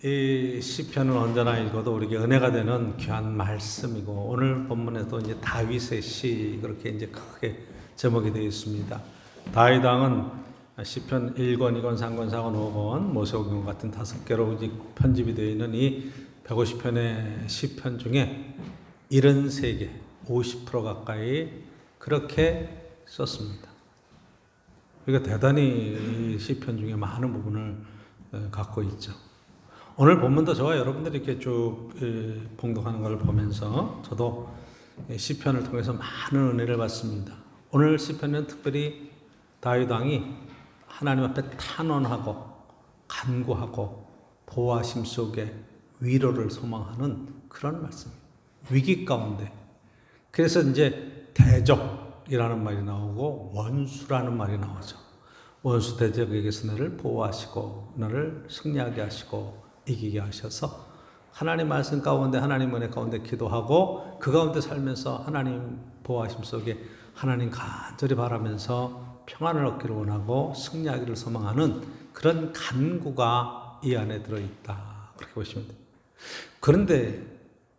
이 시편은 언제나 읽어도 우리에게 은혜가 되는 귀한 말씀이고, 오늘 본문에도 이제 다윗의 시 그렇게 이제 크게 제목이 되어 있습니다. 다윗 왕은 시편 1권, 2권, 3권, 4권, 5권, 모세오경 같은 5개로 편집이 되어 있는 이 150편의 시편 중에 73개, 50% 가까이 그렇게 썼습니다. 그러니까 대단히 이 시편 중에 많은 부분을 갖고 있죠. 오늘 본문도 저와 여러분들이 이렇게 쭉 봉독하는 걸 보면서 저도 시편을 통해서 많은 은혜를 받습니다. 오늘 시편은 특별히 다윗 왕이 하나님 앞에 탄원하고 간구하고 보호하심 속에 위로를 소망하는 그런 말씀입니다. 위기 가운데. 그래서 이제 대적이라는 말이 나오고 원수라는 말이 나오죠. 원수 대적에게서 너를 보호하시고 너를 승리하게 하시고 이기게 하셔서 하나님 말씀 가운데, 하나님 은혜 가운데 기도하고 그 가운데 살면서 하나님 보호하심 속에 하나님 간절히 바라면서 평안을 얻기를 원하고 승리하기를 소망하는 그런 간구가 이 안에 들어있다, 그렇게 보시면 돼요. 그런데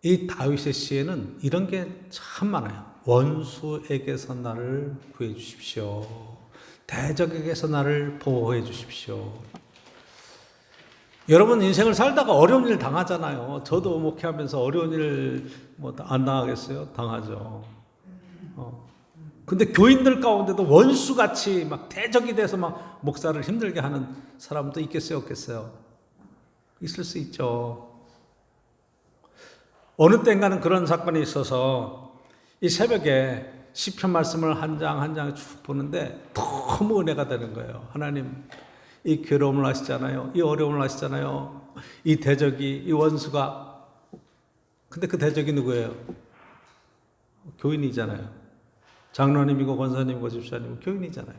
이 다윗의 시에는 이런 게 참 많아요. 원수에게서 나를 구해 주십시오. 대적에게서 나를 보호해 주십시오. 여러분 인생을 살다가 어려운 일 당하잖아요. 저도 목회하면서 어려운 일 안 당하겠어요? 당하죠. 근데 교인들 가운데도 원수같이 막 대적이 돼서 막 목사를 힘들게 하는 사람도 있겠어요, 없겠어요? 있을 수 있죠. 어느 때인가는 그런 사건이 있어서 이 새벽에 시편 말씀을 한 장 한 장 쭉 보는데 너무 은혜가 되는 거예요. 하나님, 이 괴로움을 하시잖아요. 이 어려움을 하시잖아요. 이 대적이, 이 원수가. 근데 그 대적이 누구예요? 교인이잖아요. 장로님이고 권사님이고 집사님이고 교인이잖아요.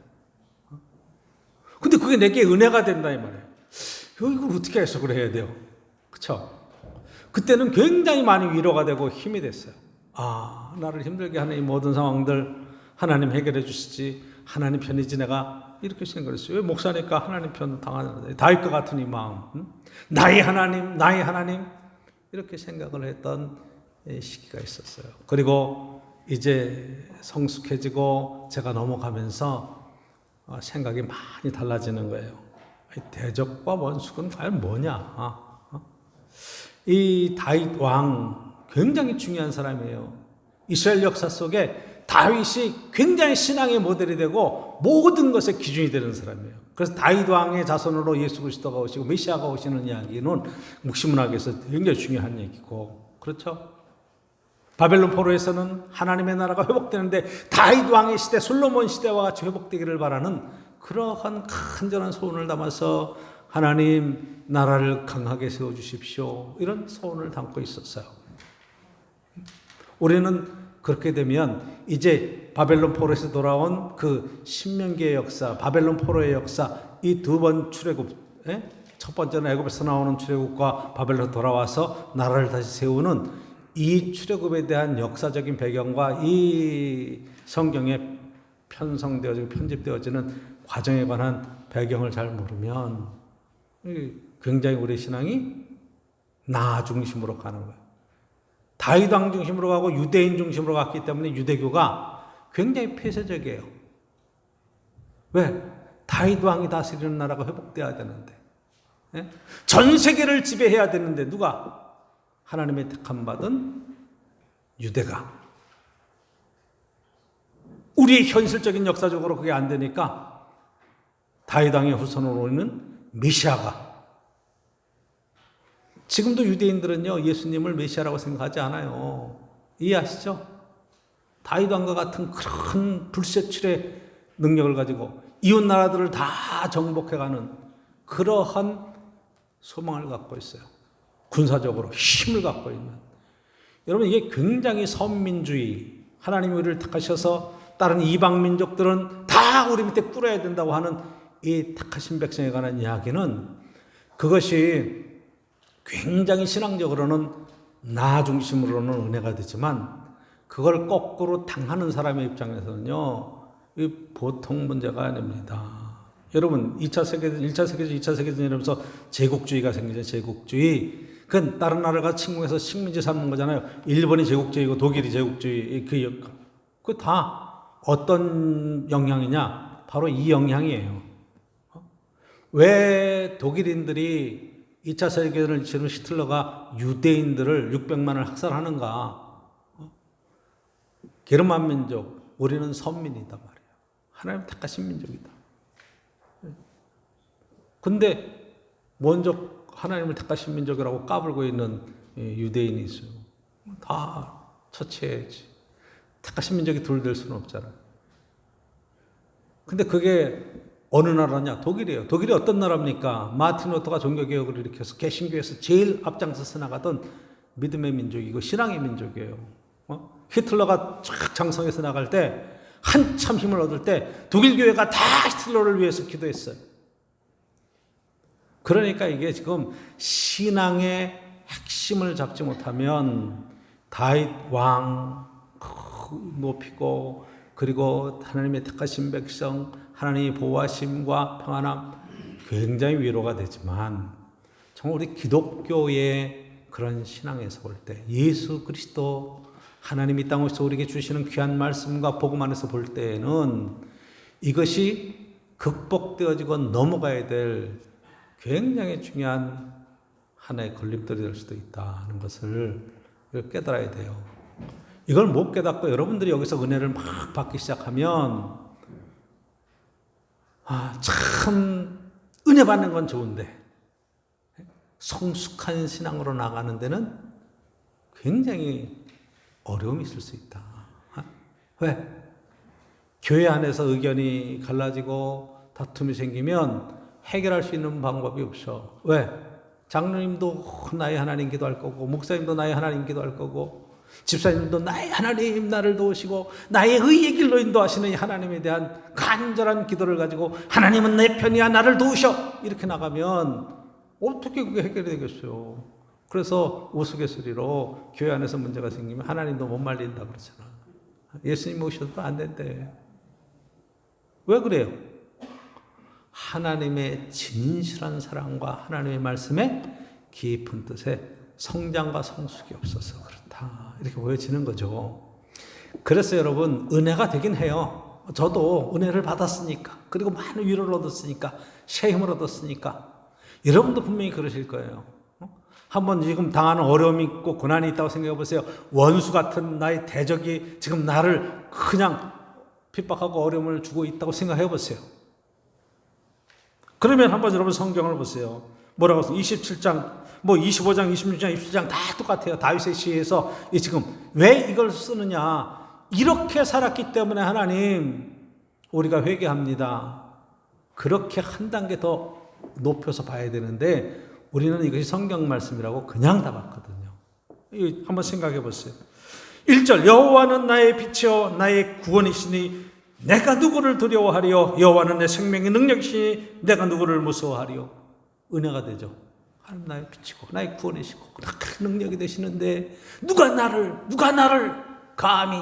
근데 그게 내게 은혜가 된다 이 말이에요. 이걸 어떻게 해석을 해야 돼요? 그쵸? 그때는 굉장히 많이 위로가 되고 힘이 됐어요. 아, 나를 힘들게 하는 이 모든 상황들 하나님 해결해 주시지, 하나님 편이지 내가, 이렇게 생각했어요. 왜 목사니까 하나님 편 당하는데 다윗과 같은 이 마음, 나의 하나님, 나의 하나님, 이렇게 생각을 했던 시기가 있었어요. 그리고 이제 성숙해지고 제가 넘어가면서 생각이 많이 달라지는 거예요. 대적과 원수는 과연 뭐냐? 이 다윗 왕 굉장히 중요한 사람이에요. 이스라엘 역사 속에 다윗이 굉장히 신앙의 모델이 되고 모든 것의 기준이 되는 사람이에요. 그래서 다윗 왕의 자손으로 예수 그리스도가 오시고 메시아가 오시는 이야기는 묵시문학에서 굉장히 중요한 얘기고, 그렇죠? 바벨론 포로에서는 하나님의 나라가 회복되는데 다윗 왕의 시대, 솔로몬 시대와 같이 회복되기를 바라는 그러한 간절한 소원을 담아서 하나님 나라를 강하게 세워주십시오, 이런 소원을 담고 있었어요. 우리는 그렇게 되면 이제 바벨론 포로에서 돌아온 그 신명기의 역사, 바벨론 포로의 역사, 이 두 번 출애굽, 첫 번째는 애굽에서 나오는 출애굽과 바벨론 돌아와서 나라를 다시 세우는 이 출애굽에 대한 역사적인 배경과 이 성경에 편성되어지고 편집되어지는 과정에 관한 배경을 잘 모르면 굉장히 우리 신앙이 나 중심으로 가는 거예요. 다윗 왕 중심으로 가고 유대인 중심으로 갔기 때문에 유대교가 굉장히 폐쇄적이에요. 왜? 다윗 왕이 다스리는 나라가 회복돼야 되는데, 전 세계를 지배해야 되는데 누가? 하나님의 택함 받은 유대가. 우리의 현실적인 역사적으로 그게 안 되니까 다윗 왕의 후손으로 있는 메시아가. 지금도 유대인들은요, 예수님을 메시아라고 생각하지 않아요. 이해하시죠? 다윗 왕과 같은 그런 불세출의 능력을 가지고 이웃 나라들을 다 정복해가는 그러한 소망을 갖고 있어요. 군사적으로 힘을 갖고 있는. 여러분, 이게 굉장히 선민주의, 하나님이 우리를 택하셔서 다른 이방 민족들은 다 우리 밑에 꿇어야 된다고 하는 이 택하신 백성에 관한 이야기는, 그것이 굉장히 신앙적으로는 나 중심으로는 은혜가 되지만 그걸 거꾸로 당하는 사람의 입장에서는요, 이 보통 문제가 아닙니다. 여러분 2차 세계대전, 1차 세계대전, 2차 세계대전 이러면서 제국주의가 생기죠. 제국주의. 그건 다른 나라가 침공해서 식민지 삼는 거잖아요. 일본이 제국주의고 독일이 제국주의. 그 다 어떤 영향이냐? 바로 이 영향이에요. 왜 독일인들이 2차 세계대전을 치른 히틀러가 유대인들을 600만을 학살하는가? 게르만 민족, 우리는 선민이다 말이에요. 하나님 택하신 민족이다. 근데 먼저 하나님을 택하신 민족이라고 까불고 있는 유대인이 있어요. 다 처치해야지. 택하신 민족이 둘 될 수는 없잖아요. 근데 그게 어느 나라냐? 독일이에요. 독일이 어떤 나라입니까? 마틴 루터가 종교개혁을 일으켜서 개신교에서 제일 앞장서서 나가던 믿음의 민족이고 신앙의 민족이에요. 히틀러가 쫙 장성해서 나갈 때 한참 힘을 얻을 때 독일 교회가 다 히틀러를 위해서 기도했어요. 그러니까 이게 지금 신앙의 핵심을 잡지 못하면 다윗 왕 높이고 그리고 하나님의 택하신 백성 하나님의 보호하심과 평안함 굉장히 위로가 되지만 정말 우리 기독교의 그런 신앙에서 볼 때 예수 그리스도 하나님이 땅 오셔서 우리에게 주시는 귀한 말씀과 복음 안에서 볼 때에는 이것이 극복되어지고 넘어가야 될 굉장히 중요한 하나의 걸림돌이 될 수도 있다는 것을 깨달아야 돼요. 이걸 못 깨닫고 여러분들이 여기서 은혜를 막 받기 시작하면 참 은혜 받는 건 좋은데 성숙한 신앙으로 나가는 데는 굉장히 어려움이 있을 수 있다. 왜? 교회 안에서 의견이 갈라지고 다툼이 생기면 해결할 수 있는 방법이 없어. 왜? 장로님도 나의 하나님 기도할 거고 목사님도 나의 하나님 기도할 거고 집사님도 나의 하나님 나를 도우시고 나의 의의 길로 인도하시는 이 하나님에 대한 간절한 기도를 가지고 하나님은 내 편이야 나를 도우셔 이렇게 나가면 어떻게 그게 해결이 되겠어요. 그래서 우스갯소리로 교회 안에서 문제가 생기면 하나님도 못 말린다 그러잖아. 예수님 오셔도 안 된대. 왜 그래요? 하나님의 진실한 사랑과 하나님의 말씀의 깊은 뜻에 성장과 성숙이 없어서 그렇다. 이렇게 보여지는 거죠. 그래서 여러분 은혜가 되긴 해요. 저도 은혜를 받았으니까 그리고 많은 위로를 얻었으니까 새 힘을 얻었으니까 여러분도 분명히 그러실 거예요. 한번 지금 당하는 어려움이 있고 고난이 있다고 생각해 보세요. 원수 같은 나의 대적이 지금 나를 그냥 핍박하고 어려움을 주고 있다고 생각해 보세요. 그러면 한번 여러분 성경을 보세요. 뭐라고 써요? 27장, 25장, 26장, 27장 다 똑같아요. 다윗의 시에서 지금 왜 이걸 쓰느냐? 이렇게 살았기 때문에 하나님 우리가 회개합니다. 그렇게 한 단계 더 높여서 봐야 되는데 우리는 이것이 성경 말씀이라고 그냥 다 봤거든요. 한번 생각해 보세요. 1절 여호와는 나의 빛이요 나의 구원이시니 내가 누구를 두려워하리요 여호와는 내 생명의 능력이시니 내가 누구를 무서워하리요. 은혜가 되죠. 하나님 나의 빛이고 나의 구원이시고 큰 능력이 되시는데 누가 나를 감히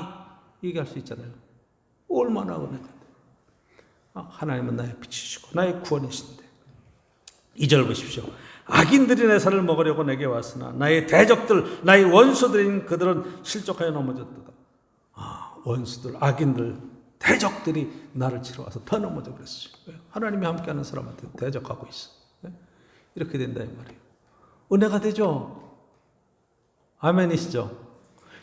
얘기할 수 있잖아요. 얼마나 은혜가 돼. 하나님은 나의 빛이시고 나의 구원이신데 2절 보십시오. 악인들이 내 살을 먹으려고 내게 왔으나 나의 대적들 나의 원수들인 그들은 실족하여 넘어졌도다. 원수들 악인들 대적들이 나를 치러 와서 더 넘어져 버렸어요. 하나님이 함께하는 사람한테 대적하고 있어. 이렇게 된다 이 말이에요. 은혜가 되죠. 아멘이시죠.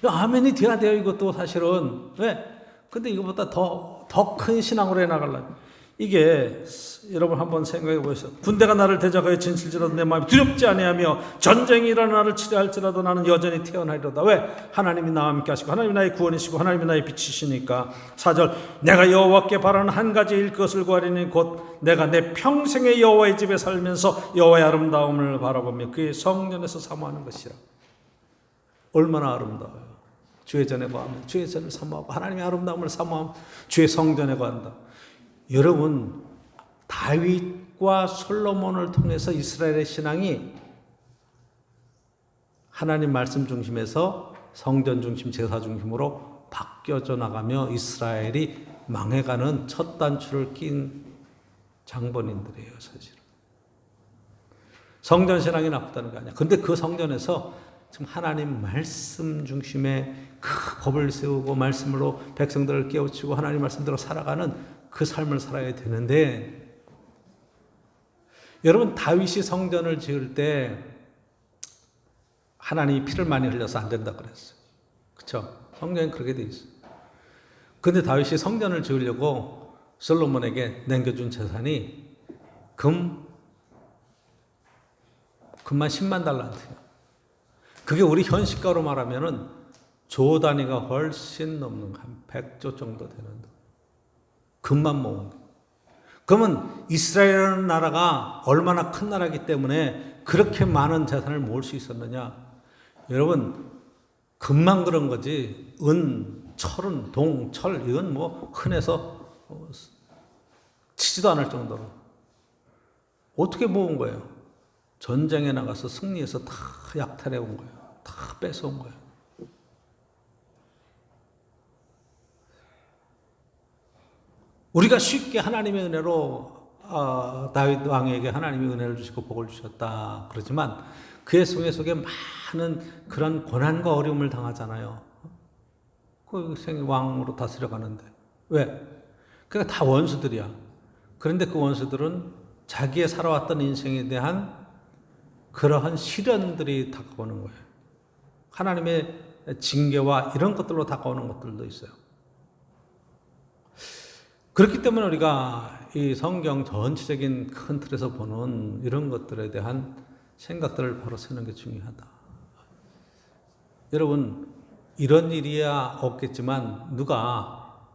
아멘이 돼야 돼요. 이것도 사실은. 왜? 근데 이거보다 더 큰 신앙으로 해나가려면 이게 여러분 한번 생각해 보세요. 군대가 나를 대적하여 진칠지라도 내 마음이 두렵지 아니하며 전쟁이 일어나 나를 치료할지라도 나는 여전히 태어나리로다. 왜? 하나님이 나와 함께 하시고 하나님이 나의 구원이시고 하나님이 나의 빛이시니까. 4절 내가 여호와께 바라는 한 가지일 것을 구하리니 곧 내가 내 평생의 여호와의 집에 살면서 여호와의 아름다움을 바라보며 그의 성전에서 사모하는 것이라. 얼마나 아름다워요. 주의 전에 거하며 주의 전을 사모하고 하나님의 아름다움을 사모하며 주의 성전에 거한다. 여러분 다윗과 솔로몬을 통해서 이스라엘의 신앙이 하나님 말씀 중심에서 성전 중심 제사 중심으로 바뀌어져 나가며 이스라엘이 망해가는 첫 단추를 낀 장본인들이에요, 사실은. 성전 신앙이 나쁘다는 게 아니야. 근데 그 성전에서 지금 하나님 말씀 중심의 그 법을 세우고 말씀으로 백성들을 깨우치고 하나님 말씀대로 살아가는 그 삶을 살아야 되는데, 여러분, 다윗이 성전을 지을 때 하나님이 피를 많이 흘려서 안 된다 그랬어요. 그렇죠? 성경에 그렇게 돼 있어요. 근데 다윗이 성전을 지으려고 솔로몬에게 남겨준 재산이 금만 10만 달란트예요. 그게 우리 현시가로 말하면은 조 단위가 훨씬 넘는 한 100조 정도 되는 돈. 금만 모은 거. 그러면 이스라엘이라는 나라가 얼마나 큰 나라이기 때문에 그렇게 많은 재산을 모을 수 있었느냐? 여러분, 금만 그런 거지 은, 철은, 동, 철 이건 뭐 흔해서 치지도 않을 정도로 어떻게 모은 거예요? 전쟁에 나가서 승리해서 다 약탈해 온 거예요. 다 뺏어온 거예요. 우리가 쉽게 하나님의 은혜로 다윗 왕에게 하나님이 은혜를 주시고 복을 주셨다 그러지만 그의 속에 많은 그런 고난과 어려움을 당하잖아요. 그 왕으로 다스려가는데 왜? 그러니까 다 원수들이야. 그런데 그 원수들은 자기의 살아왔던 인생에 대한 그러한 시련들이 다가오는 거예요. 하나님의 징계와 이런 것들로 다가오는 것들도 있어요. 그렇기 때문에 우리가 이 성경 전체적인 큰 틀에서 보는 이런 것들에 대한 생각들을 바로 세우는 게 중요하다. 여러분, 이런 일이야 없겠지만 누가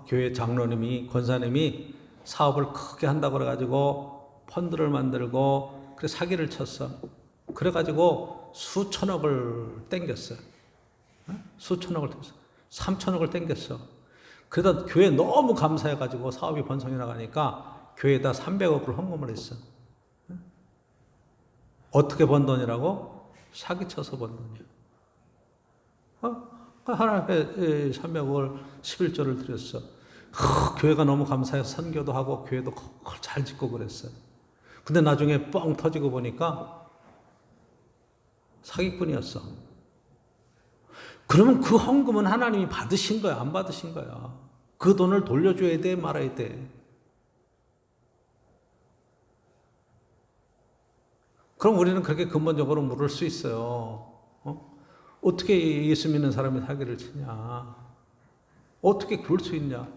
교회 장로님이, 권사님이 사업을 크게 한다고 그래가지고 펀드를 만들고 그래 사기를 쳤어. 그래가지고 수천억을 땡겼어요. 수천억을 땡겼어. 3천억을 땡겼어. 그러다 교회 너무 감사해가지고 사업이 번성해 나가니까 교회에다 300억을 헌금을 했어. 어떻게 번 돈이라고? 사기쳐서 번 돈이야. 하나님 앞에 300억을 11조를 드렸어. 교회가 너무 감사해서 선교도 하고 교회도 잘 짓고 그랬어요. 근데 나중에 뻥 터지고 보니까 사기꾼이었어. 그러면 그 헌금은 하나님이 받으신 거야, 안 받으신 거야? 그 돈을 돌려줘야 돼, 말아야 돼? 그럼 우리는 그렇게 근본적으로 물을 수 있어요. 어떻게 예수 믿는 사람이 사기를 치냐? 어떻게 그럴 수 있냐?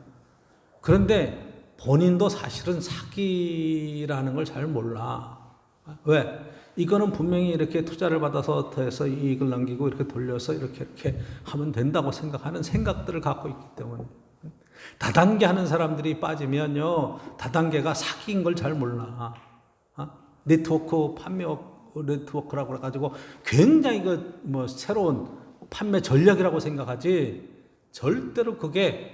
그런데 본인도 사실은 사기라는 걸 잘 몰라. 왜? 이거는 분명히 이렇게 투자를 받아서 더해서 이익을 남기고 이렇게 돌려서 이렇게 하면 된다고 생각하는 생각들을 갖고 있기 때문에. 다단계 하는 사람들이 빠지면요, 다단계가 사기인 걸 잘 몰라. 네트워크 판매업 네트워크라고 그래가지고 굉장히 새로운 판매 전략이라고 생각하지 절대로 그게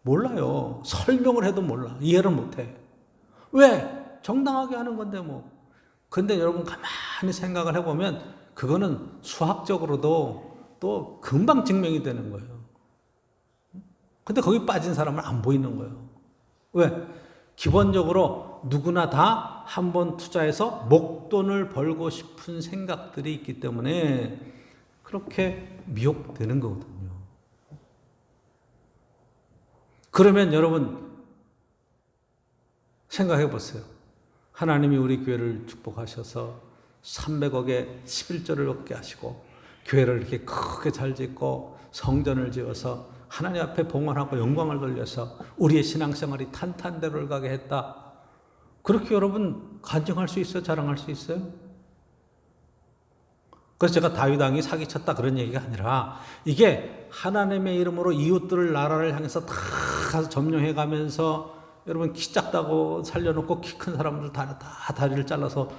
몰라요. 설명을 해도 몰라. 이해를 못해. 왜? 정당하게 하는 건데 뭐. 근데 여러분 가만히 생각을 해보면 그거는 수학적으로도 또 금방 증명이 되는 거예요. 근데 거기 빠진 사람은 안 보이는 거예요. 왜? 기본적으로 누구나 다 한 번 투자해서 목돈을 벌고 싶은 생각들이 있기 때문에 그렇게 미혹되는 거거든요. 그러면 여러분 생각해 보세요. 하나님이 우리 교회를 축복하셔서 300억에 11조를 얻게 하시고 교회를 이렇게 크게 잘 짓고 성전을 지어서 하나님 앞에 봉헌하고 영광을 돌려서 우리의 신앙생활이 탄탄대로를 가게 했다. 그렇게 여러분 간증할 수 있어요? 자랑할 수 있어요? 그래서 제가 다윗 왕이 사기쳤다 그런 얘기가 아니라 이게 하나님의 이름으로 이웃들을 나라를 향해서 다 가서 점령해 가면서 여러분 키 작다고 살려놓고 키 큰 사람들 다 다리를 잘라서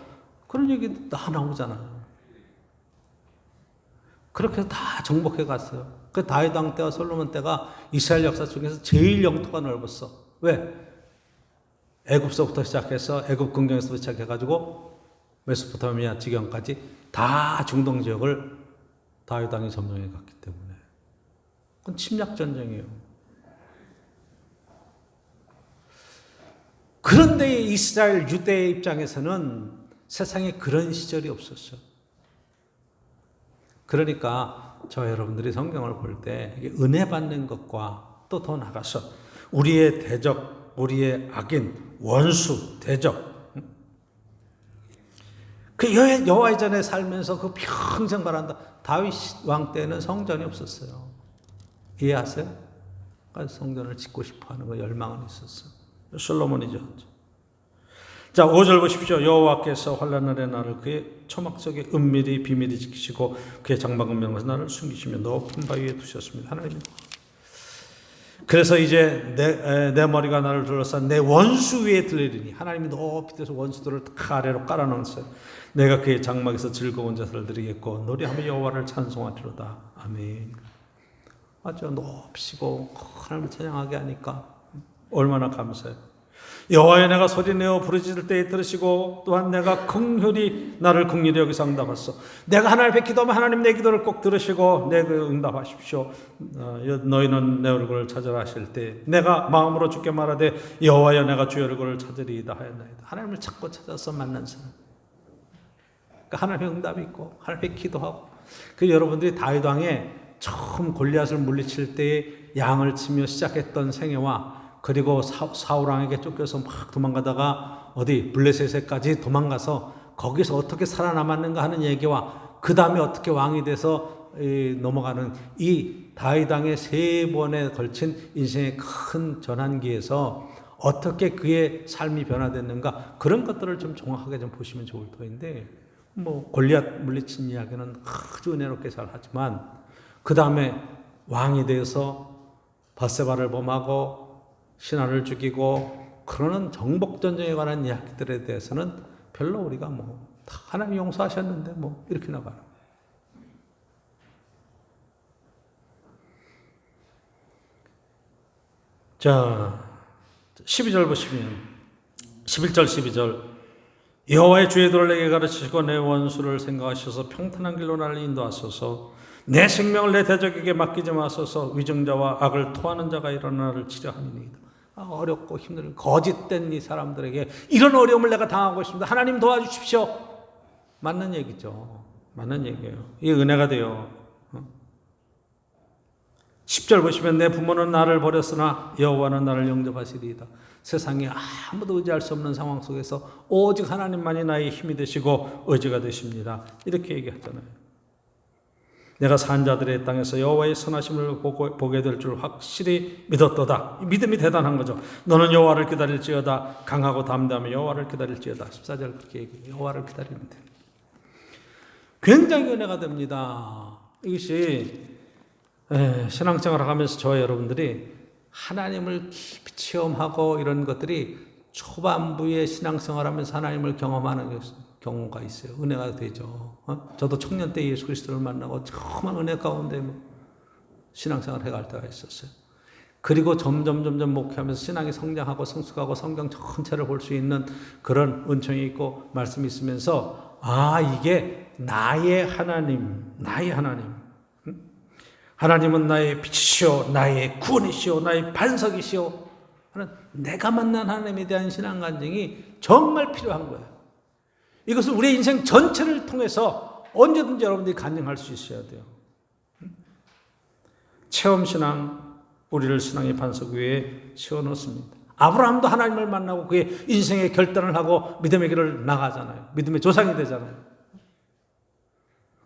그런 얘기 다 나오잖아요. 그렇게 해서 다 정복해 갔어요. 그 다윗 왕 때와 솔로몬 때가 이스라엘 역사 중에서 제일 영토가 넓었어. 왜? 애굽서부터 시작해서 애굽 근경에서부터 시작해가지고 메소포타미아 지경까지 다 중동 지역을 다윗 왕이 점령해 갔기 때문에 그건 침략 전쟁이에요. 그런데 이스라엘 유대의 입장에서는 세상에 그런 시절이 없었어요. 그러니까 저 여러분들이 성경을 볼 때 은혜 받는 것과 또 더 나가서 우리의 대적, 우리의 악인, 원수, 대적, 그 여호와의 전에 살면서 그 평생 바란다. 다윗 왕 때는 성전이 없었어요. 이해하세요? 그래서 성전을 짓고 싶어하는 거 열망은 있었어요. 솔로몬이 지었죠. 자, 5절 보십시오. 여호와께서 환난날에 나를 그의 초막 속에 은밀히 비밀히 지키시고 그의 장막은 명에서 나를 숨기시며 높은 바위 위에 두셨습니다. 하나님. 그래서 이제 내 머리가 나를 둘러싼 내 원수 위에 들리리니 하나님이 높이 떠서 원수들을 아래로 깔아놓으셨어요. 내가 그의 장막에서 즐거운 제사를 드리겠고 노래하며 여호와를 찬송하리로다. 아멘. 아주 높이시고 하나님을 찬양하게 하니까 얼마나 감사해요. 여호와여, 내가 소리내어 부르짖을 때에 들으시고 또한 내가 긍휼히 나를 긍휼히 여기서 응답하소서. 내가 하나님 앞에 기도하면 하나님 내 기도를 꼭 들으시고 내게 응답하십시오. 너희는 내 얼굴을 찾으라 하실 때 내가 마음으로 주께 말하되 여호와여, 내가 주의 얼굴을 찾으리이다 하였나이다. 하나님을 찾고 찾아서 만난 사람. 그러니까 하나님의 응답이 있고 하나님의 기도하고. 그 여러분들이 다윗 왕에 처음 골리앗을 물리칠 때에 양을 치며 시작했던 생애와 그리고 사울 왕에게 쫓겨서 막 도망가다가 어디 블레셋에까지 도망가서 거기서 어떻게 살아남았는가 하는 얘기와 그 다음에 어떻게 왕이 돼서 넘어가는 이 다윗 왕의 3번에 걸친 인생의 큰 전환기에서 어떻게 그의 삶이 변화됐는가 그런 것들을 좀 정확하게 좀 보시면 좋을 터인데 뭐 골리앗 물리친 이야기는 아주 은혜롭게 잘 하지만 그 다음에 왕이 되어서 밧세바를 범하고 신하를 죽이고 그러는 정복전쟁에 관한 이야기들에 대해서는 별로 우리가 다 하나님 용서하셨는데 이렇게 나가요. 자, 12절 보시면 11절 12절 여호와의 주의 도를 내게 가르치시고 내 원수를 생각하셔서 평탄한 길로 나를 인도하소서. 내 생명을 내 대적에게 맡기지 마소서. 위증자와 악을 토하는 자가 일어나 나를 치려하니이다. 어렵고 힘든 거짓된 이 사람들에게 이런 어려움을 내가 당하고 있습니다. 하나님 도와주십시오. 맞는 얘기죠. 맞는 얘기예요. 이게 은혜가 돼요. 10절 보시면 내 부모는 나를 버렸으나 여호와는 나를 영접하시리이다. 세상에 아무도 의지할 수 없는 상황 속에서 오직 하나님만이 나의 힘이 되시고 의지가 되십니다. 이렇게 얘기하잖아요. 내가 산 자들의 땅에서 여호와의 선하심을 보게 될 줄 확실히 믿었도다. 믿음이 대단한 거죠. 너는 여호와를 기다릴지어다. 강하고 담대하며 여호와를 기다릴지어다. 14절 그렇게 얘기해요. 여호와를 기다리면 돼요. 굉장히 은혜가 됩니다. 이것이 신앙생활을 하면서 저와 여러분들이 하나님을 깊이 체험하고 이런 것들이 초반부에 신앙생활하면서 하나님을 경험하는 경우가 있어요. 은혜가 되죠. 저도 청년 때 예수 그리스도를 만나고 정말 은혜 가운데 신앙생활을 해갈 때가 있었어요. 그리고 점점 목회하면서 신앙이 성장하고 성숙하고 성경 전체를 볼 수 있는 그런 은총이 있고 말씀이 있으면서 이게 나의 하나님, 나의 하나님. 하나님은 나의 빛이시오, 나의 구원이시오, 나의 반석이시오 하는 내가 만난 하나님에 대한 신앙 간증이 정말 필요한 거예요. 이것을 우리의 인생 전체를 통해서 언제든지 여러분들이 간증할 수 있어야 돼요. 체험신앙, 우리를 신앙의 반석 위에 세워놓습니다. 아브라함도 하나님을 만나고 그의 인생의 결단을 하고 믿음의 길을 나가잖아요. 믿음의 조상이 되잖아요.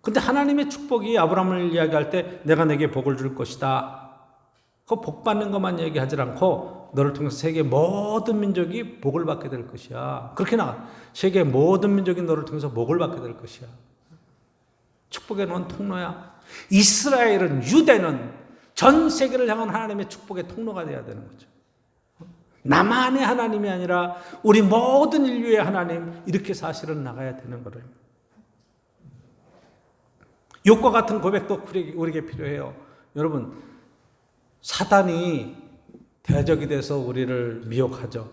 근데 하나님의 축복이 아브라함을 이야기할 때 내가 내게 복을 줄 것이다. 그 복 받는 것만 얘기하지 않고 너를 통해서 세계 모든 민족이 복을 받게 될 것이야. 그렇게 나가. 세계 모든 민족이 너를 통해서 복을 받게 될 것이야. 축복의 놓은 통로야. 이스라엘은, 유대는 전 세계를 향한 하나님의 축복의 통로가 되어야 되는 거죠. 나만의 하나님이 아니라 우리 모든 인류의 하나님, 이렇게 사실은 나가야 되는 거예요. 욥과 같은 고백도 우리에게 필요해요. 여러분, 사단이 대적이 돼서 우리를 미혹하죠.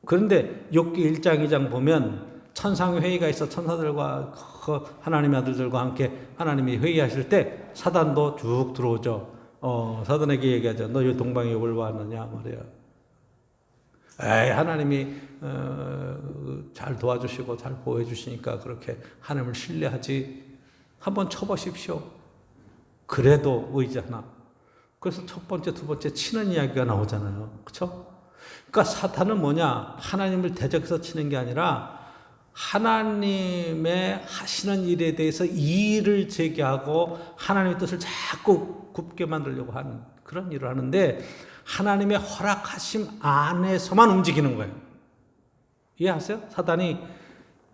그런데 욥기 1장 2장 보면 천상의 회의가 있어 천사들과 하나님의 아들들과 함께 하나님이 회의하실 때 사단도 쭉 들어오죠. 사단에게 얘기하죠. 너 이 동방의 욥을 봤느냐 말이야. 에이, 하나님이 잘 도와주시고 잘 보호해 주시니까 그렇게 하나님을 신뢰하지. 한번 쳐보십시오. 그래도 의지하나. 그래서 첫 번째, 두 번째 치는 이야기가 나오잖아요. 그렇죠? 그러니까 사탄은 뭐냐? 하나님을 대적해서 치는 게 아니라 하나님의 하시는 일에 대해서 이의를 제기하고 하나님의 뜻을 자꾸 굽게 만들려고 하는 그런 일을 하는데, 하나님의 허락하심 안에서만 움직이는 거예요. 이해하세요? 사단이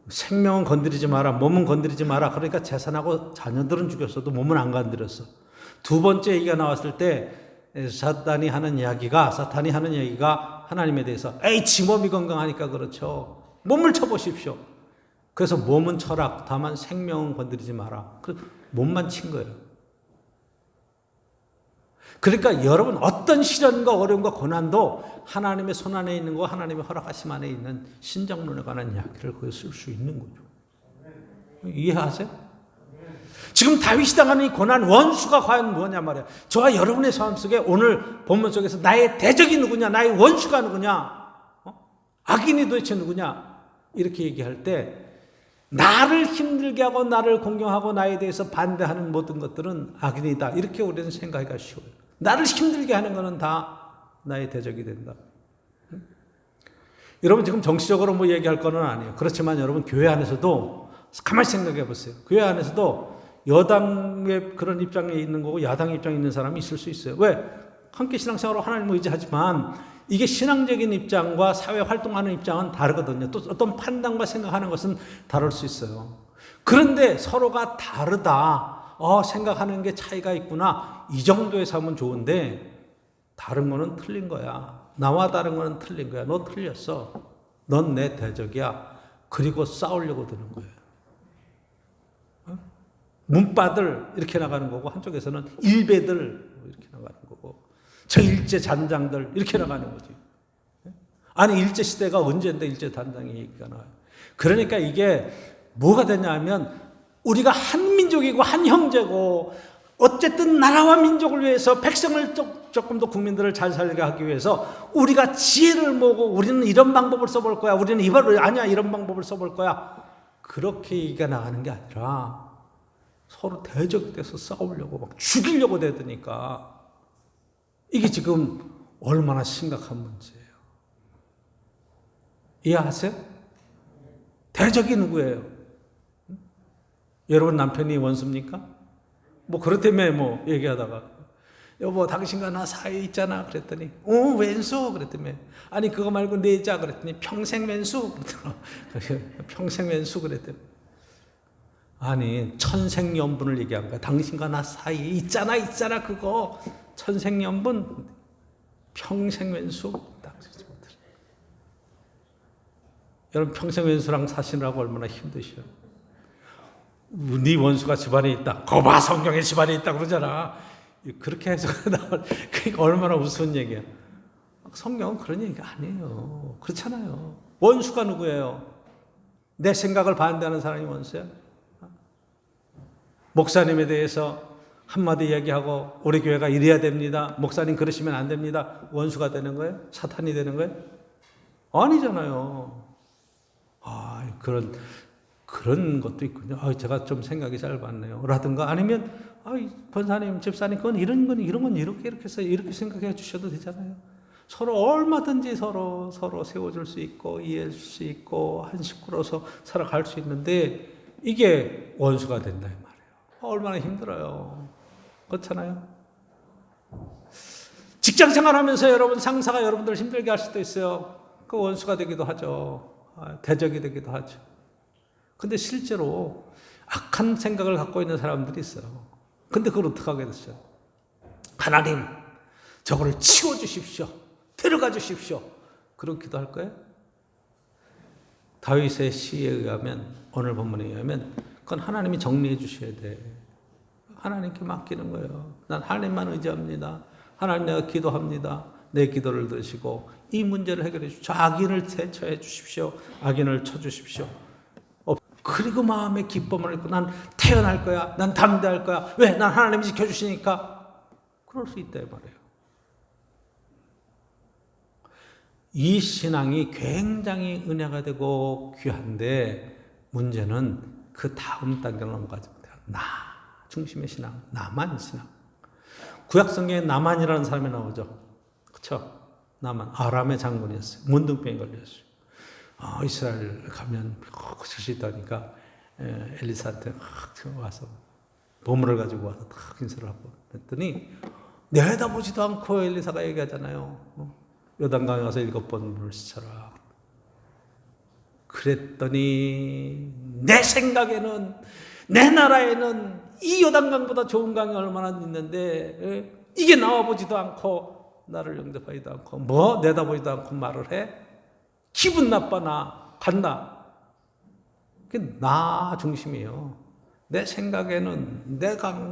생명은 건드리지 마라, 몸은 건드리지 마라. 그러니까 재산하고 자녀들은 죽였어도 몸은 안 건드렸어. 두 번째 얘기가 나왔을 때 사탄이 하는 이야기가 하나님에 대해서 에이, 지 몸이 건강하니까 그렇죠. 몸을 쳐보십시오. 그래서 몸은 철학, 다만 생명은 건드리지 마라. 그 몸만 친 거예요. 그러니까 여러분 어떤 시련과 어려움과 고난도 하나님의 손 안에 있는 거, 하나님의 허락하심 안에 있는 신정론에 관한 이야기를 거기에 쓸 수 있는 거죠. 이해하세요? 지금 다윗이 당하는 이 고난, 원수가 과연 뭐냐 말이야. 저와 여러분의 삶 속에 오늘 본문 속에서 나의 대적이 누구냐, 나의 원수가 누구냐, 악인이 도대체 누구냐, 이렇게 얘기할 때 나를 힘들게 하고 나를 공경하고 나에 대해서 반대하는 모든 것들은 악인이다, 이렇게 우리는 생각하기가 쉬워요. 나를 힘들게 하는 것은 다 나의 대적이 된다. 여러분 지금 정치적으로 뭐 얘기할 건 아니에요. 그렇지만 여러분 교회 안에서도 가만히 생각해 보세요. 교회 안에서도 여당의 그런 입장에 있는 거고 야당 입장에 있는 사람이 있을 수 있어요. 왜? 함께 신앙생활로 하나님을 의지하지만 이게 신앙적인 입장과 사회 활동하는 입장은 다르거든요. 또 어떤 판단과 생각하는 것은 다를 수 있어요. 그런데 서로가 다르다, 생각하는 게 차이가 있구나, 이 정도의 삶은 좋은데 다른 거는 틀린 거야. 나와 다른 거는 틀린 거야. 너 틀렸어. 넌 내 대적이야. 그리고 싸우려고 드는 거예요. 문바들 이렇게 나가는 거고, 한쪽에서는 일배들 이렇게 나가는 거고, 저 일제 단장들 이렇게 나가는 거지. 아니 일제 시대가 언제인데 일제 단장이 얘기가 나와요. 그러니까 이게 뭐가 되냐면 우리가 한 민족이고 한 형제고, 어쨌든 나라와 민족을 위해서 백성을 조금 더 국민들을 잘 살게 하기 위해서 우리가 지혜를 모으고 우리는 이런 방법을 써볼 거야, 우리는 이런 방법을 써볼 거야, 그렇게 얘기가 나가는 게 아니라 서로 대적이 돼서 싸우려고 막 죽이려고 대드니까 이게 지금 얼마나 심각한 문제예요. 이해하세요? 대적이 누구예요? 여러분 남편이 원수입니까? 뭐 그렇다며 뭐 얘기하다가 여보 당신과 나 사이에 있잖아 그랬더니 왼수 그랬더니 아니 그거 말고 내자 그랬더니 평생 왼수 평생 왼수 그랬더니 아니 천생연분을 얘기한 거야. 당신과 나 사이에 있잖아 그거 천생연분 평생 왼수. 여러분 평생 왼수랑 사시느라고 얼마나 힘드셔. 네 원수가 집안에 있다, 거봐 성경에 집안에 있다 그러잖아. 그렇게 해서 그러니까 얼마나 우스운 얘기야. 성경은 그런 얘기가 아니에요. 그렇잖아요. 원수가 누구예요? 내 생각을 반대하는 사람이 원수야? 목사님에 대해서 한마디 얘기하고 우리 교회가 이래야 됩니다, 목사님 그러시면 안 됩니다, 원수가 되는 거예요? 사탄이 되는 거예요? 아니잖아요. 그런 것도 있군요. 제가 좀 생각이 짧았네요. 라든가 아니면 권사님, 집사님 그건 이런 건 이렇게 해서 이렇게 생각해 주셔도 되잖아요. 서로 얼마든지 서로 세워줄 수 있고 이해할 수 있고 한 식구로서 살아갈 수 있는데 이게 원수가 된다 이 말이에요. 얼마나 힘들어요. 그렇잖아요. 직장 생활하면서 여러분 상사가 여러분들 힘들게 할 수도 있어요. 그 원수가 되기도 하죠. 대적이 되기도 하죠. 근데 실제로 악한 생각을 갖고 있는 사람들이 있어요. 근데 그걸 어떻게 하게 됐어요? 하나님, 저거를 치워주십시오. 데려가 주십시오. 그렇기도 할 거예요? 다윗의 시에 의하면, 오늘 본문에 의하면 그건 하나님이 정리해 주셔야 돼. 하나님께 맡기는 거예요. 난 하나님만 의지합니다. 하나님 내가 기도합니다. 내 기도를 들으시고 이 문제를 해결해 주십시오. 악인을 대처해 주십시오. 악인을 쳐주십시오. 그리고 마음에 기쁨을 얻고 난 태어날 거야. 난 담대할 거야. 왜? 난 하나님이 지켜주시니까. 그럴 수 있다 이 말이에요. 이 신앙이 굉장히 은혜가 되고 귀한데 문제는 그 다음 단계로 넘어가지 못해요. 나 중심의 신앙, 나만 신앙. 구약 성경에 나만이라는 사람이 나오죠. 그렇죠? 나만 아람의 장군이었어요. 문둥병에 걸렸어요. 이스라엘 가면 고칠 수 있다니까 엘리사한테 와서 보물을 가지고 와서 딱 인사를 하고 했더니 내다보지도 않고 엘리사가 얘기하잖아요. 요단강에 가서 7번 물을 씻어라. 그랬더니 내 생각에는 내 나라에는 이 요단강보다 좋은 강이 얼마나 있는데 이게 나와보지도 않고 나를 영접하지도 않고 뭐 내다보지도 않고 말을 해? 기분 나빠 나 간다. 그게 나 중심이에요. 내 생각에는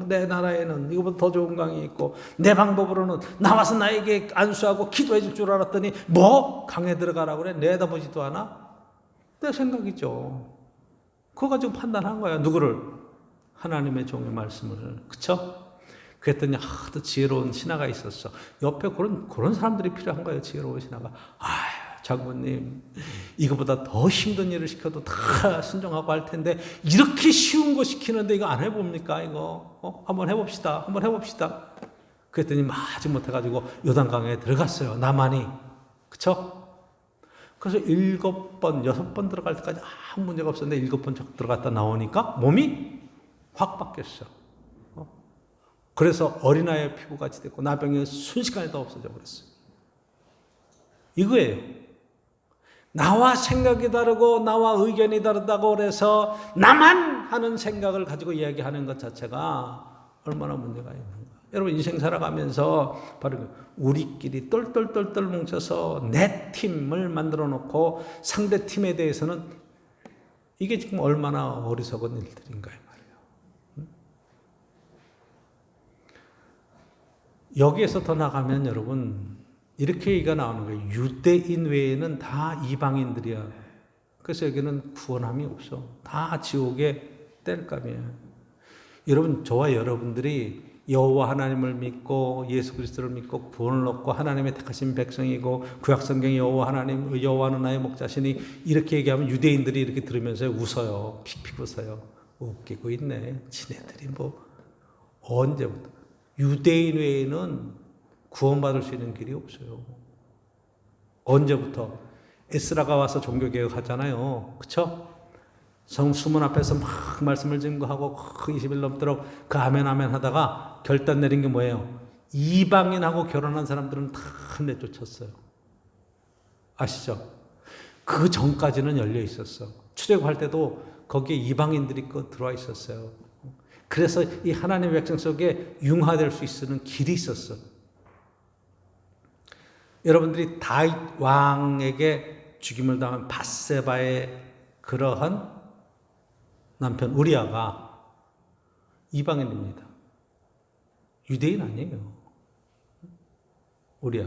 내 나라에는 이거보다 더 좋은 강이 있고 내 방법으로는 나와서 나에게 안수하고 기도해 줄 줄 알았더니 뭐 강에 들어가라고 그래? 내다보지도 않아? 내 생각이죠. 그거 가지고 판단한 거야. 누구를? 하나님의 종의 말씀을. 그쵸? 그랬더니 또 지혜로운 신하가 있었어. 옆에 그런 사람들이 필요한 거예요. 지혜로운 신하가. 장군님, 이거보다 더 힘든 일을 시켜도 다 순종하고 할 텐데 이렇게 쉬운 거 시키는데 이거 안 해봅니까? 이거 한번 해봅시다. 그랬더니 마지못해가지고 요단강에 들어갔어요. 나만이. 그쵸? 그래서 7번, 6번 들어갈 때까지 아무 문제가 없었는데 7번 들어갔다 나오니까 몸이 확 바뀌었어. 그래서 어린아이의 피부같이 됐고 나병이 순식간에 다 없어져 버렸어요. 이거예요. 나와 생각이 다르고 나와 의견이 다르다고 그래서 나만 하는 생각을 가지고 이야기하는 것 자체가 얼마나 문제가 있는가. 여러분 인생 살아가면서 바로 우리끼리 똘똘똘똘 뭉쳐서 내 팀을 만들어 놓고 상대 팀에 대해서는 이게 지금 얼마나 어리석은 일들인가 이 말이에요. 여기에서 더 나가면 여러분 이렇게 얘기가 나오는 거예요. 유대인 외에는 다 이방인들이야. 그래서 여기는 구원함이 없어. 다 지옥의 땔감이야. 여러분 저와 여러분들이 여호와 하나님을 믿고 예수 그리스도를 믿고 구원을 얻고 하나님의 택하신 백성이고 구약 성경에 여호와는 나의 목자시니 이렇게 얘기하면 유대인들이 이렇게 들으면서 웃어요. 픽픽 웃어요. 웃기고 있네. 지네들이 뭐 언제부터 유대인 외에는 구원받을 수 있는 길이 없어요. 언제부터? 에스라가 와서 종교개혁 하잖아요. 그쵸? 성수문 앞에서 막 말씀을 증거하고 20일 넘도록 그 아멘 하다가 결단 내린 게 뭐예요? 이방인하고 결혼한 사람들은 다 내쫓았어요. 아시죠? 그 전까지는 열려 있었어. 출애굽할 때도 거기에 이방인들이 들어와 있었어요. 그래서 이 하나님의 백성 속에 융화될 수 있는 길이 있었어. 여러분들이 다윗 왕에게 죽임을 당한 밧세바의 그러한 남편 우리아가 이방인입니다. 유대인 아니에요. 우리아.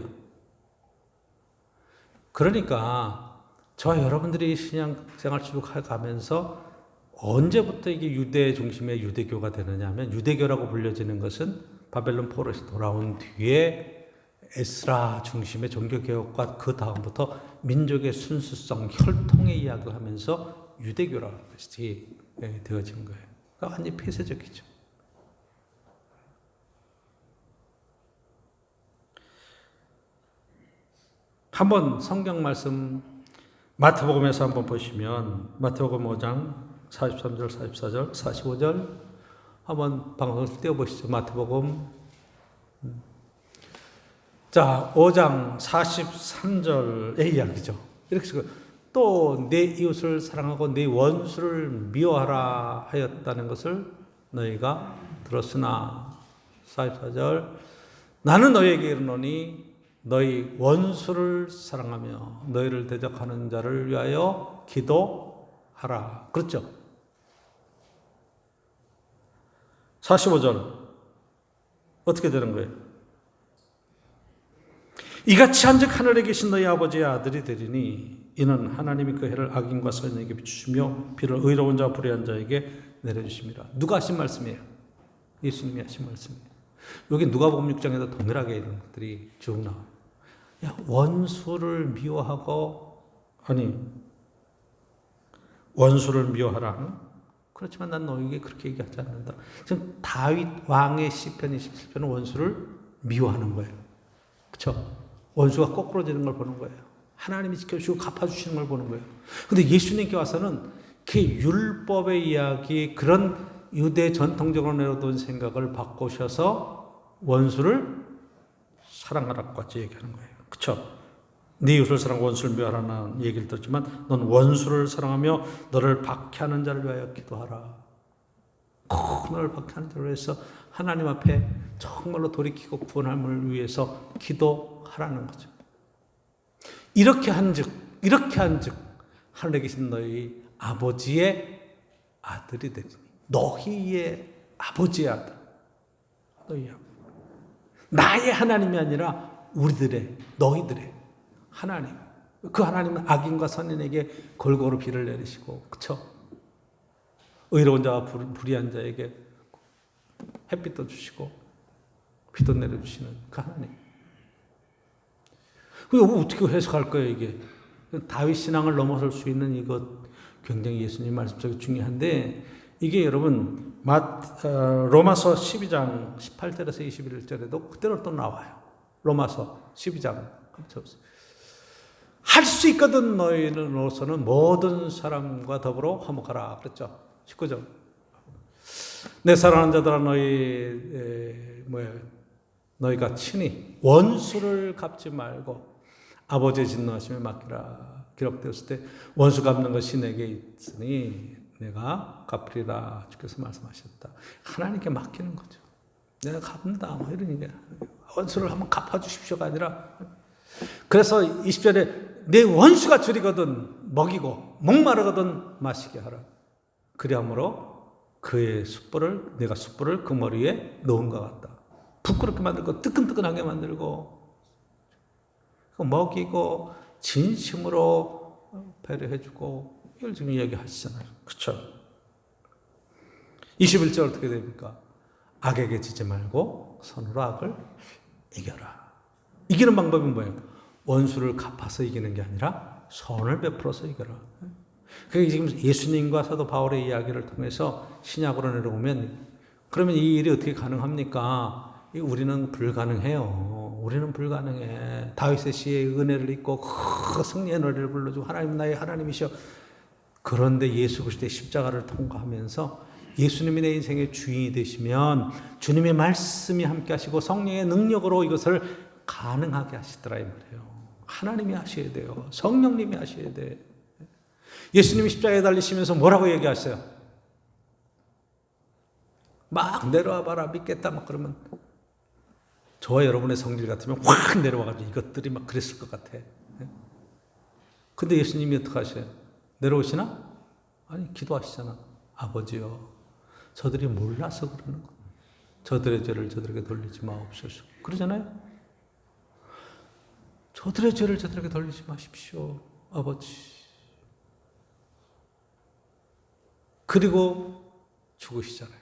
그러니까 저와 여러분들이 신앙생활 쭉 가면서 언제부터 이게 유대 중심의 유대교가 되느냐 하면 유대교라고 불려지는 것은 바벨론 포로에서 돌아온 뒤에 에스라 중심의 종교개혁과 그 다음부터 민족의 순수성, 혈통의 이야기를 하면서 유대교라는 것이 되어진 거예요. 그러니까 완전히 폐쇄적이죠. 한번 성경 말씀 마태복음에서 한번 보시면 마태복음 5장 43절, 44절, 45절 한번 방송을 띄워보시죠. 마태복음 자 5장 43절의 이야기죠. 이렇게 또 내 이웃을 사랑하고 내 원수를 미워하라 하였다는 것을 너희가 들었으나 44절 나는 너희에게 이르노니 너희 원수를 사랑하며 너희를 대적하는 자를 위하여 기도하라. 그렇죠? 45절 어떻게 되는 거예요? 이같이 한즉 하늘에 계신 너희 아버지의 아들이 되리니 이는 하나님이 그 해를 악인과 선인에게 비추시며 비를 의로운 자와 불의한 자에게 내려주심이라. 누가 하신 말씀이에요? 예수님이 하신 말씀이에요. 여기 누가복음 6장에도 동일하게 이런 것들이 쭉 나와요. 야, 원수를 미워하고, 아니, 원수를 미워하라. 그렇지만 난 너에게 그렇게 얘기하지 않는다. 지금 다윗 왕의 시편 27편은 원수를 미워하는 거예요. 그렇죠? 원수가 꼬꾸러지는 걸 보는 거예요. 하나님이 지켜주시고 갚아주시는 걸 보는 거예요. 근데 예수님께 와서는 그 율법의 이야기, 그런 유대 전통적으로 내려둔 생각을 바꾸셔서 원수를 사랑하라고 같이 얘기하는 거예요. 그렇죠? 네 이웃을 사랑하고 원수를 미워하라는 얘기를 들었지만 넌 원수를 사랑하며 너를 박해하는 자를 위하여 기도하라. 너를 박해하는 자를 위해서 하나님 앞에 정말로 돌이키고 구원함을 위해서 기도하라는 거죠. 이렇게 한즉 하늘에 계신 너희 아버지의 아들이 되니, 너희의 아버지의 아들, 너희 아버지. 나의 하나님이 아니라 우리들의, 너희들의 하나님. 그 하나님은 악인과 선인에게 골고루 비를 내리시고, 그쵸? 의로운 자와 불의한 자에게 햇빛도 주시고 비도 내려주시는 그 하나님. 이거 어떻게 해석할 거예요, 이게? 다윗 신앙을 넘어설 수 있는 이것 굉장히 예수님 말씀 속에 중요한데, 이게 여러분 로마서 12장 18절에서 21절에도 그대로 또 나와요. 로마서 12장 할 수 있거든 너희로서는 모든 사람과 더불어 화목하라 그랬죠. 19절. 내 사랑하는 자들아 너희가 친히 원수를 갚지 말고 아버지의 진노하심에 맡기라. 기록되었을 때 원수 갚는 것이 내게 있으니 내가 갚으리라 주께서 말씀하셨다. 하나님께 맡기는 거죠. 내가 갚는다 이런 얘기. 원수를 한번 갚아주십시오가 아니라, 그래서 20절에 내 원수가 줄이거든 먹이고 목마르거든 마시게 하라. 그리함으로 그의 숯불을, 내가 숯불을 그 머리 위에 놓은 것 같다. 부끄럽게 만들고 뜨끈뜨끈하게 만들고 먹이고 진심으로 배려해주고, 이걸 지금 이야기하시잖아요. 그렇죠? 21절 어떻게 됩니까? 악에게 지지 말고 선으로 악을 이겨라. 이기는 방법은 뭐예요? 원수를 갚아서 이기는 게 아니라 선을 베풀어서 이겨라. 그게 지금 예수님과 사도 바울의 이야기를 통해서 신약으로 내려오면, 그러면 이 일이 어떻게 가능합니까? 우리는 불가능해요. 우리는 불가능해. 다윗의 시의 은혜를 입고 승리의 노래를 불러주고 하나님 나의 하나님이시여. 그런데 예수 그리스도의 십자가를 통과하면서 예수님이 내 인생의 주인이 되시면 주님의 말씀이 함께 하시고 성령의 능력으로 이것을 가능하게 하시더라 이 말이에요. 하나님이 하셔야 돼요. 성령님이 하셔야 돼. 예수님이 십자가에 달리시면서 뭐라고 얘기하세요? 막 내려와 봐라 믿겠다 막 그러면, 저와 여러분의 성질 같으면 확 내려와가지고 이것들이 막 그랬을 것 같아. 근데 예수님이 어떻게 하셔요? 내려오시나? 아니, 기도하시잖아. 아버지요, 저들이 몰라서 그러는 거. 저들의 죄를 저들에게 돌리지 마옵소서. 그러잖아요. 저들의 죄를 저들에게 돌리지 마십시오, 아버지. 그리고 죽으시잖아요.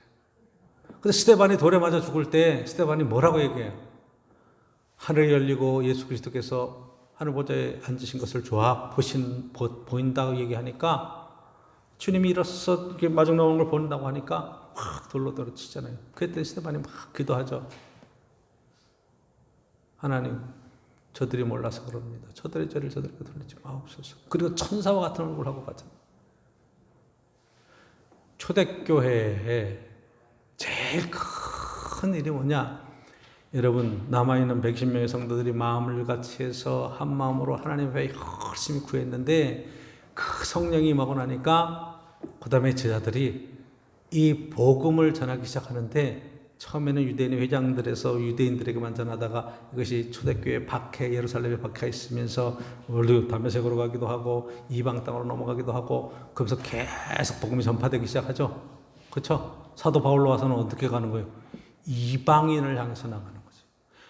근데 스데반이 돌에 맞아 죽을 때 스데반이 뭐라고 얘기해요? 하늘이 열리고 예수 그리스도께서 하늘 보좌에 앉으신 것을 보인다고 얘기하니까, 주님이 일어서서 이렇게 마중 나오는 걸 본다고 하니까 확 돌로 떨어지잖아요. 그때 스데반이 막 기도하죠. 하나님, 저들이 몰라서 그럽니다. 저들의 죄를 저들에게 돌리지 마옵소서. 그리고 천사와 같은 얼굴을 하고 가잖아요. 초대교회의 제일 큰 일이 뭐냐? 여러분, 남아있는 110명의 성도들이 마음을 같이 해서 한 마음으로 하나님 앞에 열심히 구했는데, 그 성령이 임하고 나니까 그 다음에 제자들이 이 복음을 전하기 시작하는데, 처음에는 유대인 회장들에서 유대인들에게만 전하다가 이것이 초대교회 박해, 예루살렘에 박해 있으면서 다메섹으로 가기도 하고 이방 땅으로 넘어가기도 하고, 거기서 계속 복음이 전파되기 시작하죠. 그렇죠? 사도 바울로 와서는 어떻게 가는 거예요? 이방인을 향해서 나가는 거죠.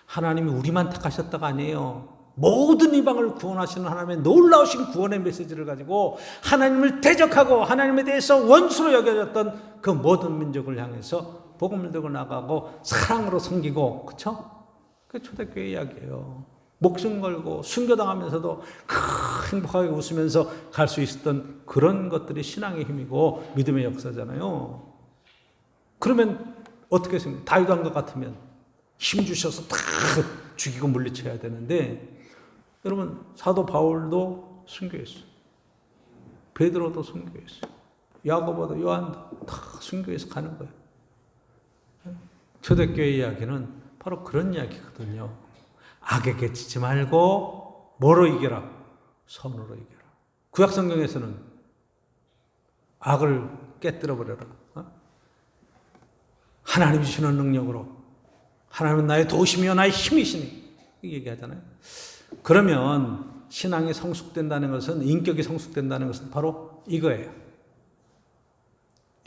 하나님이 우리만 택하셨다가 아니에요. 모든 이방을 구원하시는 하나님의 놀라우신 구원의 메시지를 가지고 하나님을 대적하고 하나님에 대해서 원수로 여겨졌던 그 모든 민족을 향해서 복음을 들고 나가고 사랑으로 섬기고, 그렇죠? 그 초대교회 이야기예요. 목숨 걸고 순교당하면서도 행복하게 웃으면서 갈 수 있었던 그런 것들이 신앙의 힘이고 믿음의 역사잖아요. 그러면 어떻게 생각해요? 다윗 왕과 같으면 힘 주셔서 다 죽이고 물리쳐야 되는데, 여러분 사도 바울도 순교했어요. 베드로도 순교했어요. 야고보도 요한도 다 순교해서 가는 거예요. 초대교회 이야기는 바로 그런 이야기거든요. 악에게 지지 말고 뭐로 이겨라? 선으로 이겨라. 구약성경에서는 악을 깨뜨려 버려라. 하나님이 주시는 능력으로, 하나님은 나의 도심이요 나의 힘이시니, 이렇게 얘기하잖아요. 그러면 신앙이 성숙된다는 것은, 인격이 성숙된다는 것은 바로 이거예요.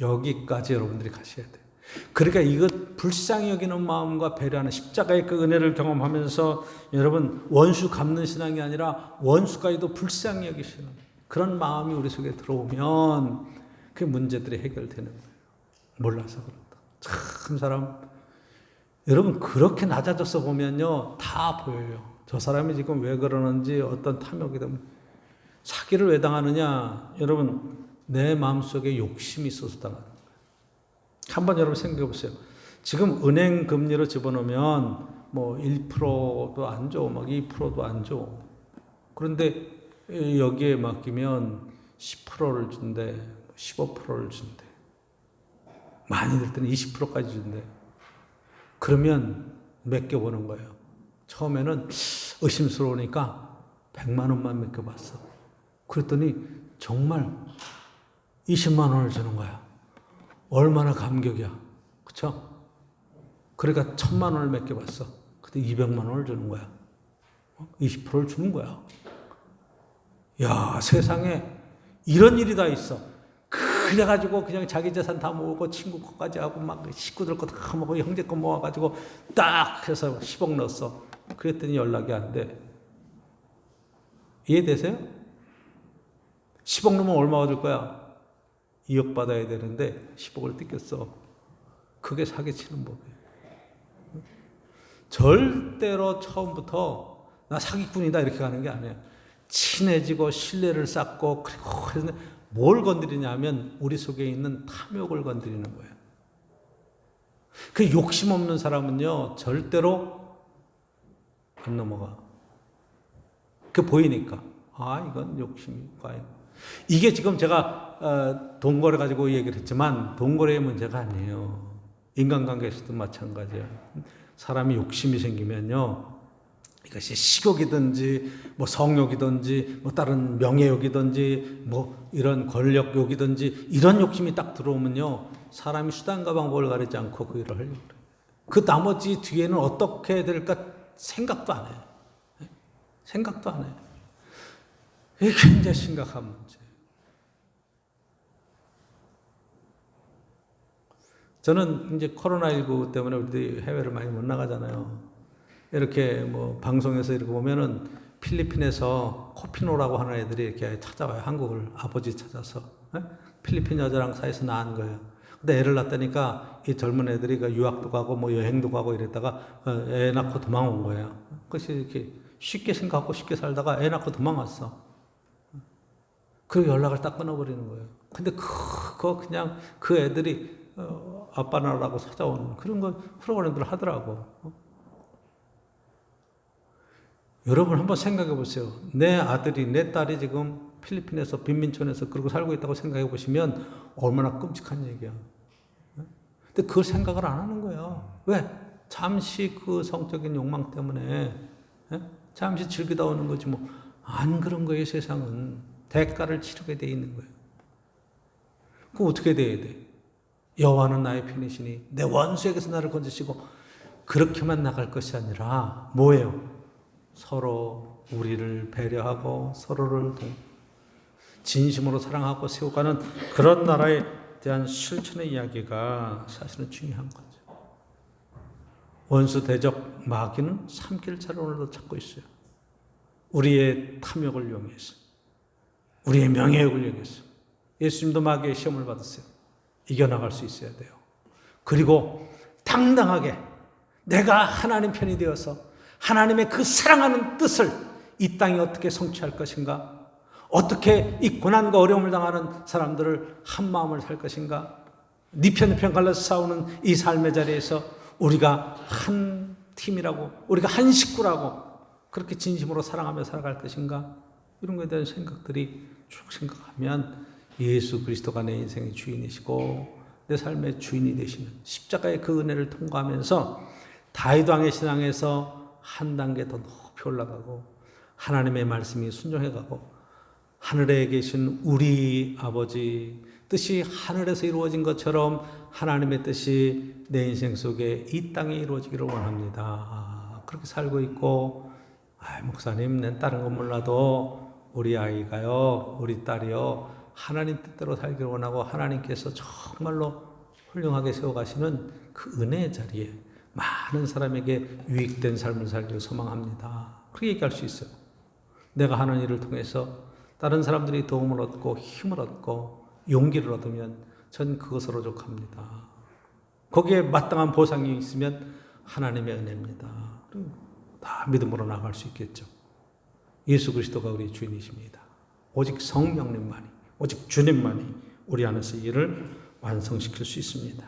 여기까지 여러분들이 가셔야 돼요. 그러니까 이것 불쌍히 여기는 마음과 배려하는 십자가의 그 은혜를 경험하면서 여러분 원수 갚는 신앙이 아니라 원수까지도 불쌍히 여기시는 그런 마음이 우리 속에 들어오면 그 문제들이 해결되는 거예요. 몰라서 그렇다. 참 사람, 여러분 그렇게 낮아져서 보면요 다 보여요. 저 사람이 지금 왜 그러는지, 어떤 탐욕이 되면 사기를 왜 당하느냐, 여러분 내 마음속에 욕심이 있어서 당하는 거예요. 한번 여러분 생각해 보세요. 지금 은행 금리로 집어넣으면 뭐 1%도 안 줘, 막 2%도 안 줘. 그런데 여기에 맡기면 10%를 준대, 15%를 준대. 많이 들 때는 20%까지 준대. 그러면 맡겨보는 거예요. 처음에는 의심스러우니까 100만 원만 맡겨봤어. 그랬더니 정말 20만 원을 주는 거야. 얼마나 감격이야. 그쵸? 그러니까 1000만 원을 맡겨봤어. 그때 200만 원을 주는 거야. 20%를 주는 거야. 야, 세상에 이런 일이 다 있어. 그래가지고 그냥 자기 재산 다 모으고 친구 거까지 하고 막 식구들 거 다 모으고 형제 거 모아가지고 딱 해서 10억 넣었어. 그랬더니 연락이 안 돼. 이해되세요? 10억 넣으면 얼마 얻을 거야? 2억 받아야 되는데 10억을 뜯겼어. 그게 사기치는 법이에요. 절대로 처음부터 나 사기꾼이다 이렇게 가는 게 아니에요. 친해지고 신뢰를 쌓고, 그리고 해서 뭘 건드리냐면 우리 속에 있는 탐욕을 건드리는 거예요. 그 욕심 없는 사람은요 절대로 안 넘어가. 그 보이니까 이건 욕심이 과연. 이게 지금 제가 돈거래 가지고 얘기를 했지만 돈거래의 문제가 아니에요. 인간관계에서도 마찬가지예요. 사람이 욕심이 생기면요, 이것이 식욕이든지 뭐 성욕이든지 뭐 다른 명예욕이든지 뭐 이런 권력욕이든지 이런 욕심이 딱 들어오면요, 사람이 수단과 방법을 가리지 않고 그 일을 하려고 그래요. 그 나머지 뒤에는 어떻게 해야 될까 생각도 안 해요. 생각도 안 해요. 이게 굉장히 심각한 문제예요. 저는 이제 코로나19 때문에 우리들이 해외를 많이 못 나가잖아요. 이렇게 뭐 방송에서 이렇게 보면은 필리핀에서 코피노라고 하는 애들이 이렇게 찾아와요. 한국을 아버지 찾아서. 필리핀 여자랑 사이에서 낳은 거예요. 근데 애를 낳다니까 이 젊은 애들이 유학도 가고 뭐 여행도 가고 이랬다가 애 낳고 도망온 거예요. 그래서 이렇게 쉽게 생각하고 쉽게 살다가 애 낳고 도망왔어. 그리고 연락을 딱 끊어버리는 거예요. 근데 그거 그냥 그 애들이 아빠 나라고 찾아오는 그런 거 프로그램들을 하더라고. 여러분 한번 생각해 보세요. 내 아들이, 내 딸이 지금 필리핀에서 빈민촌에서 그러고 살고 있다고 생각해 보시면 얼마나 끔찍한 얘기야. 근데 그걸 생각을 안 하는 거예요. 왜? 잠시 그 성적인 욕망 때문에 잠시 즐기다 오는 거지 뭐. 안 그런 거예요. 세상은 대가를 치르게 돼 있는 거예요. 그럼 어떻게 돼야 돼? 여호와는 나의 편이시니 내 원수에게서 나를 건지시고, 그렇게만 나갈 것이 아니라 뭐예요? 서로 우리를 배려하고 서로를 진심으로 사랑하고 세워가는 그런 나라에 대한 실천의 이야기가 사실은 중요한 거죠. 원수 대적 마귀는 삼킬차를 오늘도 찾고 있어요. 우리의 탐욕을 이용해서, 우리의 명예욕을 이용해서. 예수님도 마귀의 시험을 받았어요. 이겨나갈 수 있어야 돼요. 그리고 당당하게 내가 하나님 편이 되어서 하나님의 그 사랑하는 뜻을 이 땅에 어떻게 성취할 것인가? 어떻게 이 고난과 어려움을 당하는 사람들을 한 마음을 살 것인가? 네 편 갈라서 싸우는 이 삶의 자리에서 우리가 한 팀이라고, 우리가 한 식구라고 그렇게 진심으로 사랑하며 살아갈 것인가? 이런 것에 대한 생각들이 쭉 생각하면 예수 그리스도가 내 인생의 주인이시고 내 삶의 주인이 되시는 십자가의 그 은혜를 통과하면서 다윗 왕의 신앙에서 한 단계 더 높이 올라가고 하나님의 말씀이 순종해가고 하늘에 계신 우리 아버지 뜻이 하늘에서 이루어진 것처럼 하나님의 뜻이 내 인생 속에 이 땅에 이루어지기를 원합니다. 그렇게 살고 있고, 목사님, 난 다른 건 몰라도 우리 아이가요, 우리 딸이요, 하나님 뜻대로 살기를 원하고 하나님께서 정말로 훌륭하게 세워가시는 그 은혜의 자리에 많은 사람에게 유익된 삶을 살기를 소망합니다. 그렇게 얘기할 수 있어요. 내가 하는 일을 통해서 다른 사람들이 도움을 얻고 힘을 얻고 용기를 얻으면 전 그것으로 족합니다. 거기에 마땅한 보상이 있으면 하나님의 은혜입니다. 다 믿음으로 나갈 수 있겠죠. 예수 그리스도가 우리 주인이십니다. 오직 성령님만이, 오직 주님만이 우리 안에서 일을 완성시킬 수 있습니다.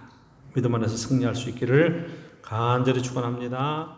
믿음 안에서 승리할 수 있기를 간절히 축원합니다.